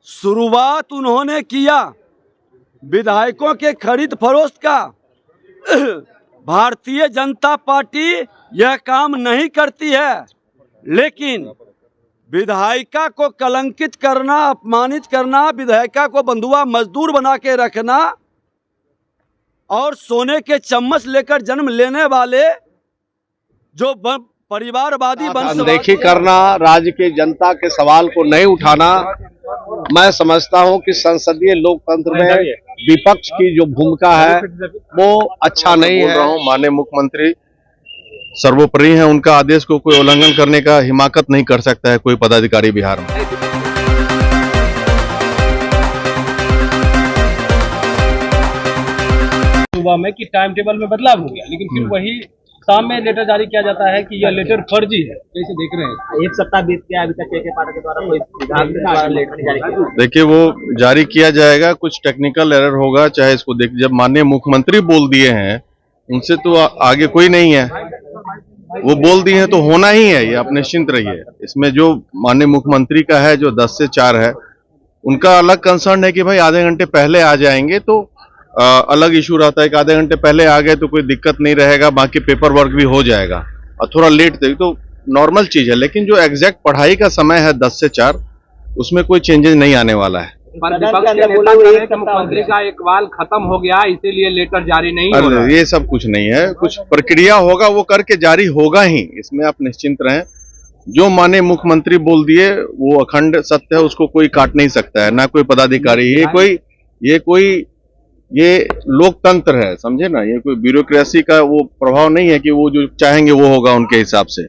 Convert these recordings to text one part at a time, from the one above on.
शुरुआत उन्होंने किया विधायकों के खरीद फरोख्त का। भारतीय जनता पार्टी यह काम नहीं करती है, लेकिन विधायिका को कलंकित करना, अपमानित करना, विधायिका को बंधुआ मजदूर बना के रखना और सोने के चम्मच लेकर जन्म लेने वाले जो परिवारवादी अनदेखी करना, राज्य की जनता के सवाल को नहीं उठाना, मैं समझता हूं कि संसदीय लोकतंत्र में विपक्ष की जो भूमिका है वो अच्छा नहीं है। माननीय मुख्यमंत्री सर्वोपरि हैं, उनका आदेश को कोई उल्लंघन करने का हिमाकत नहीं कर सकता है कोई पदाधिकारी बिहार में। सुबह में कि टाइम टेबल में बदलाव हो गया, लेकिन फिर वही शाम में लेटर जारी किया जाता है कि यह लेटर फर्जी है। कैसे देख रहे हैं? एक सप्ताह बीत गया, अभी तक के पार्टी के द्वारा कोई विभाग के द्वारा लेटर नहीं जारी किया। देखिए, वो जारी किया जाएगा, कुछ टेक्निकल एरर होगा, चाहे इसको देख, जब माननीय मुख्यमंत्री बोल दिए हैं उनसे तो आगे कोई नहीं है, वो बोल दिए हैं तो होना ही है, ये आप निश्चिंत रहिए। इसमें जो माननीय मुख्यमंत्री का है जो 10 से 4 है, उनका अलग कंसर्न है कि भाई आधे घंटे पहले आ जाएंगे तो अलग इशू रहता है कि आधे घंटे पहले आ गए तो कोई दिक्कत नहीं रहेगा, बाकी पेपर वर्क भी हो जाएगा, और थोड़ा लेट थे तो नॉर्मल चीज है। लेकिन जो एग्जैक्ट पढ़ाई का समय है 10 से 4, उसमें कोई चेंजेस नहीं आने वाला है। विपक्ष के नेता कह रहे हैं कि मुख्यमंत्री का इकबाल खत्म हो गया, इसीलिए लेटर जारी नहीं हो रहा। ये सब कुछ नहीं है, कुछ प्रक्रिया होगा वो करके जारी होगा ही, इसमें आप निश्चिंत रहें। जो माननीय मुख्यमंत्री बोल दिए वो अखंड सत्य है, उसको कोई काट नहीं सकता है, ना कोई पदाधिकारी। ये लोकतंत्र है, समझे ना, ये कोई ब्यूरोक्रेसी का वो प्रभाव नहीं है कि वो जो चाहेंगे वो होगा उनके हिसाब से।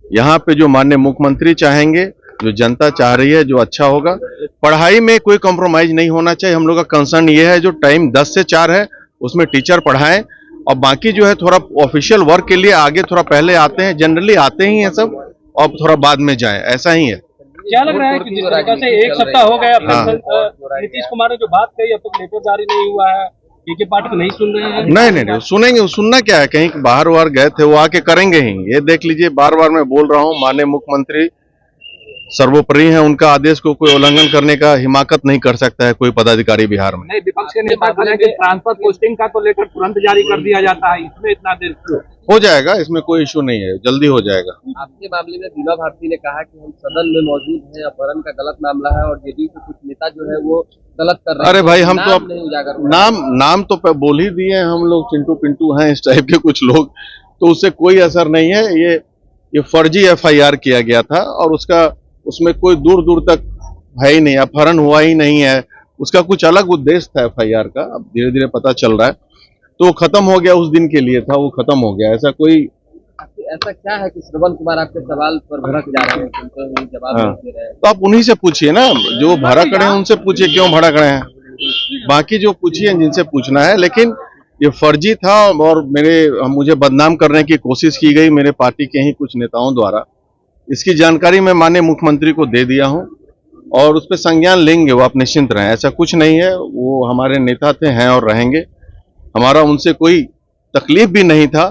यहाँ पे जो माननीय मुख्यमंत्री चाहेंगे, जो जनता चाह रही है, जो अच्छा होगा। पढ़ाई में कोई कॉम्प्रोमाइज नहीं होना चाहिए। हम लोग का कंसर्न ये है जो टाइम 10 से 4 है उसमें टीचर पढ़ाएं, और बाकी जो है थोड़ा ऑफिशियल वर्क के लिए आगे थोड़ा पहले आते हैं, जनरली आते ही हैं सब, और थोड़ा बाद में जाएं, ऐसा ही है। क्या लग रहा है कि जिस तरीके से एक सप्ताह हो गया, नीतीश कुमार ने जो बात कही अब तक लेटर जारी नहीं हुआ है, के पार्टी को नहीं सुन रहे हैं? नहीं, सुनेंगे। सुनना क्या है, कहीं बाहर वार गए थे, वो आके करेंगे ही। ये देख लीजिए, बार बार मैं बोल रहा हूँ, माननीय मुख्यमंत्री सर्वोपरि हैं, उनका आदेश को कोई उल्लंघन करने का हिमाकत नहीं कर सकता है कोई पदाधिकारी बिहार में। नहीं, विपक्ष के नेता कह रहे हैं कि ट्रांसफर पोस्टिंग का तो लेटर तुरंत जारी कर दिया जाता है, इसमें इतना देर क्यों? हो जाएगा, इसमें कोई इशू नहीं है, जल्दी हो जाएगा। आपके मामले में बीमा भारती ने कहा कि हम सदन में मौजूद हैं, अपहरण का गलत मामला है, और जेडीयू के कुछ नेता जो है वो गलत कर रहे हैं। अरे भाई, हम तो अब नाम तो बोल ही दिए, हम लोग चिंटू पिंटू हैं इस टाइप के कुछ लोग, तो उससे कोई असर नहीं है। ये फर्जी FIR किया गया था, और उसमें कोई दूर दूर तक है ही नहीं, अपहरण हुआ ही नहीं है, उसका कुछ अलग उद्देश्य था FIR का। अब धीरे धीरे पता चल रहा है, तो खत्म हो गया, उस दिन के लिए था, वो खत्म हो गया। ऐसा क्या है कि श्रवण कुमार आपके सवाल पर भड़क जा रहे हैं, जवाब दे रहे हैं? तो आप उन्हीं से पूछिए ना, जो भड़क रहे हैं उनसे पूछिए क्यों भड़क रहे हैं, बाकी जो पूछिए जिनसे पूछना है। लेकिन ये फर्जी था, और मुझे बदनाम करने की कोशिश की गई मेरे पार्टी के ही कुछ नेताओं द्वारा। इसकी जानकारी मैं माननीय मुख्यमंत्री को दे दिया हूं, और उस पर संज्ञान लेंगे, वो आप निश्चिंत रहें। ऐसा कुछ नहीं है, वो हमारे नेता थे, हैं और रहेंगे। हमारा उनसे कोई तकलीफ भी नहीं था,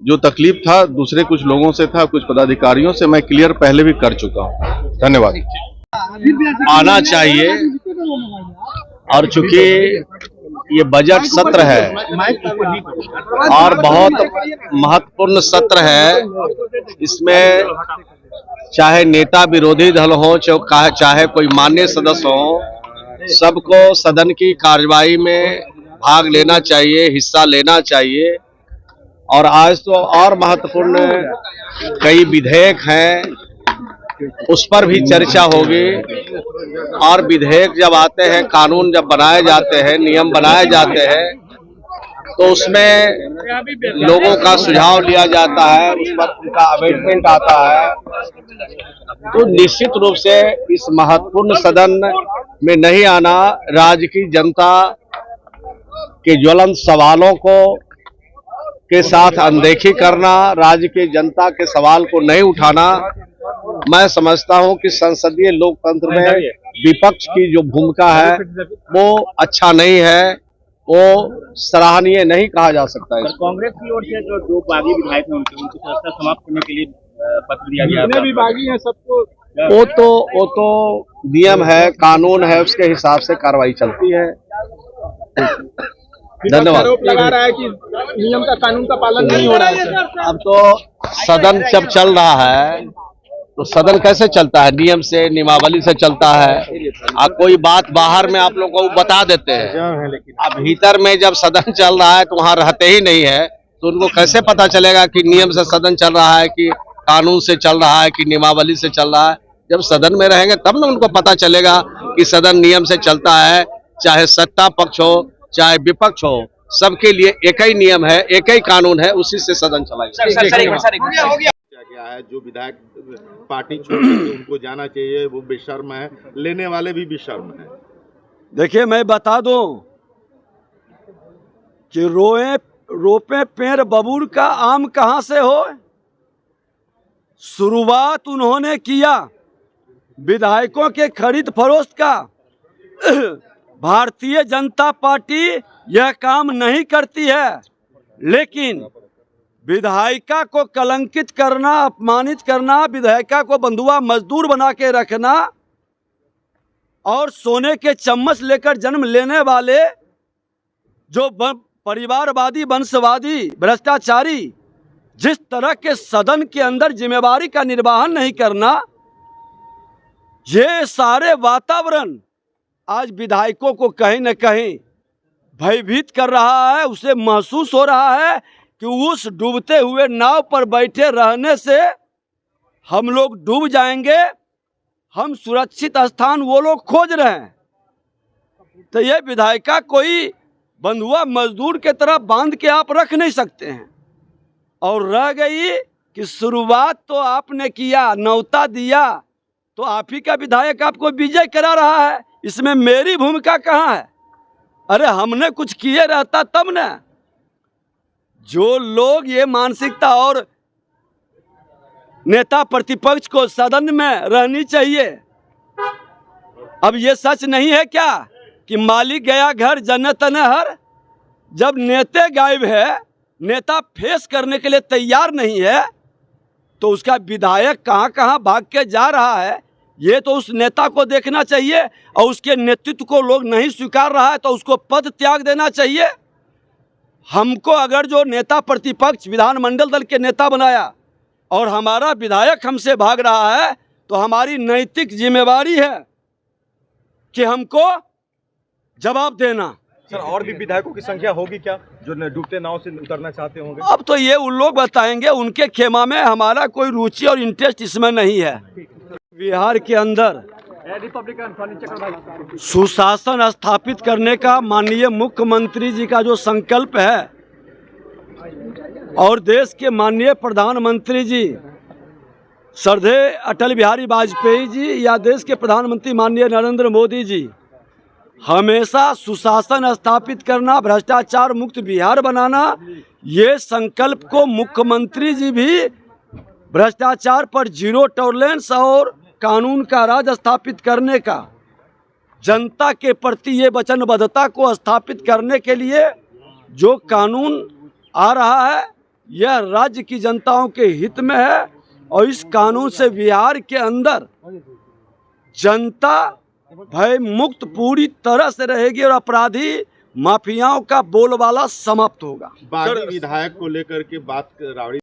जो तकलीफ था दूसरे कुछ लोगों से था, कुछ पदाधिकारियों से। मैं क्लियर पहले भी कर चुका हूं। धन्यवाद। आना चाहिए, और चूंकि ये बजट सत्र है और बहुत महत्वपूर्ण सत्र है, इसमें चाहे नेता विरोधी दल हो, चाहे कोई मान्य सदस्य हो, सबको सदन की कार्यवाही में भाग लेना चाहिए, हिस्सा लेना चाहिए। और आज तो और महत्वपूर्ण कई विधेयक हैं, उस पर भी चर्चा होगी। और विधेयक जब आते हैं, कानून जब बनाए जाते हैं, नियम बनाए जाते हैं, तो उसमें लोगों का सुझाव लिया जाता है, उस पर उनका अमेंडमेंट आता है। तो निश्चित रूप से इस महत्वपूर्ण सदन में नहीं आना, राज्य की जनता के ज्वलंत सवालों के साथ अनदेखी करना, राज्य की जनता के सवाल को नहीं उठाना, मैं समझता हूं कि संसदीय लोकतंत्र में विपक्ष की जो भूमिका है वो अच्छा नहीं है, वो सराहनीय नहीं कहा जा सकता है। कांग्रेस की ओर से जो 2 बागी विधायक हैं, उनकी सदस्यता समाप्त करने के लिए पत्र दिया गया। जितने भी बागी हैं सबको वो तो नियम है, कानून है, उसके हिसाब से कार्रवाई चलती है। धन्यवाद। लगा रहा है कि नियम का, कानून का पालन नहीं हो रहा है। अब तो सदन जब चल रहा है तो सदन कैसे चलता है? नियम से, नियमावली से चलता है। कोई बात बाहर में आप लोग को बता देते हैं, अब भीतर में जब सदन चल रहा है तो वहाँ रहते ही नहीं है, तो उनको कैसे पता चलेगा कि नियम से सदन चल रहा है, कि कानून से चल रहा है, कि नियमावली से चल रहा है? जब सदन में रहेंगे तब ना उनको पता चलेगा कि सदन नियम से चलता है। चाहे सत्ता पक्ष हो चाहे विपक्ष हो, सबके लिए एक ही नियम है, एक ही कानून है, उसी से सदन चलाएगा। क्या है, जो विधायक पार्टी छोड़ के उनको जाना चाहिए, वो बेशर्म है, लेने वाले भी बेशर्म है। देखिए, मैं बता दूं कि रोपे पेड़ बबूल का आम कहां से हो। शुरुआत उन्होंने किया विधायकों के खरीद फरोख्त का। भारतीय जनता पार्टी यह काम नहीं करती है, लेकिन विधायिका को कलंकित करना, अपमानित करना, विधायिका को बंधुआ मजदूर बना के रखना और सोने के चम्मच लेकर जन्म लेने वाले जो परिवारवादी, वंशवादी, भ्रष्टाचारी जिस तरह के सदन के अंदर जिम्मेवारी का निर्वहन नहीं करना, ये सारे वातावरण आज विधायकों को कहीं न कहीं भयभीत कर रहा है। उसे महसूस हो रहा है कि उस डूबते हुए नाव पर बैठे रहने से हम लोग डूब जाएंगे, हम सुरक्षित स्थान वो लोग खोज रहे हैं। तो ये विधायिका कोई बंधुआ मजदूर के तरह बांध के आप रख नहीं सकते हैं। और रह गई कि शुरुआत तो आपने किया, न्योता दिया, तो आप ही का विधायक आपको विजय करा रहा है, इसमें मेरी भूमिका कहाँ है? अरे हमने कुछ किए रहता तब न। जो लोग ये मानसिकता, और नेता प्रतिपक्ष को सदन में रहनी चाहिए। अब ये सच नहीं है क्या कि मालिक गया घर जन्नत नहर? जब नेता गायब है, नेता फेस करने के लिए तैयार नहीं है, तो उसका विधायक कहाँ कहाँ भाग के जा रहा है, ये तो उस नेता को देखना चाहिए। और उसके नेतृत्व को लोग नहीं स्वीकार रहा है तो उसको पद त्याग देना चाहिए। हमको अगर जो नेता प्रतिपक्ष विधानमंडल दल के नेता बनाया और हमारा विधायक हमसे भाग रहा है, तो हमारी नैतिक जिम्मेवारी है कि हमको जवाब देना। सर, और भी विधायकों की संख्या होगी क्या जो डूबते नाव से उतरना चाहते होंगे? अब तो ये उन लोग बताएंगे, उनके खेमा में हमारा कोई रुचि और इंटरेस्ट इसमें नहीं है। बिहार के अंदर सुशासन स्थापित करने का माननीय मुख्यमंत्री जी का जो संकल्प है, और देश के माननीय प्रधानमंत्री जी श्रद्धेय अटल बिहारी वाजपेयी जी या देश के प्रधानमंत्री माननीय नरेंद्र मोदी जी हमेशा सुशासन स्थापित करना, भ्रष्टाचार मुक्त बिहार बनाना, ये संकल्प को मुख्यमंत्री जी भी भ्रष्टाचार पर जीरो टॉलरेंस और कानून का राज स्थापित करने का, जनता के प्रति ये वचनबद्धता को स्थापित करने के लिए जो कानून आ रहा है, यह राज्य की जनताओं के हित में है। और इस कानून से बिहार के अंदर जनता भय मुक्त पूरी तरह से रहेगी और अपराधी माफियाओं का बोलबाला समाप्त होगा। बागी विधायक को लेकर के बात रावड़ी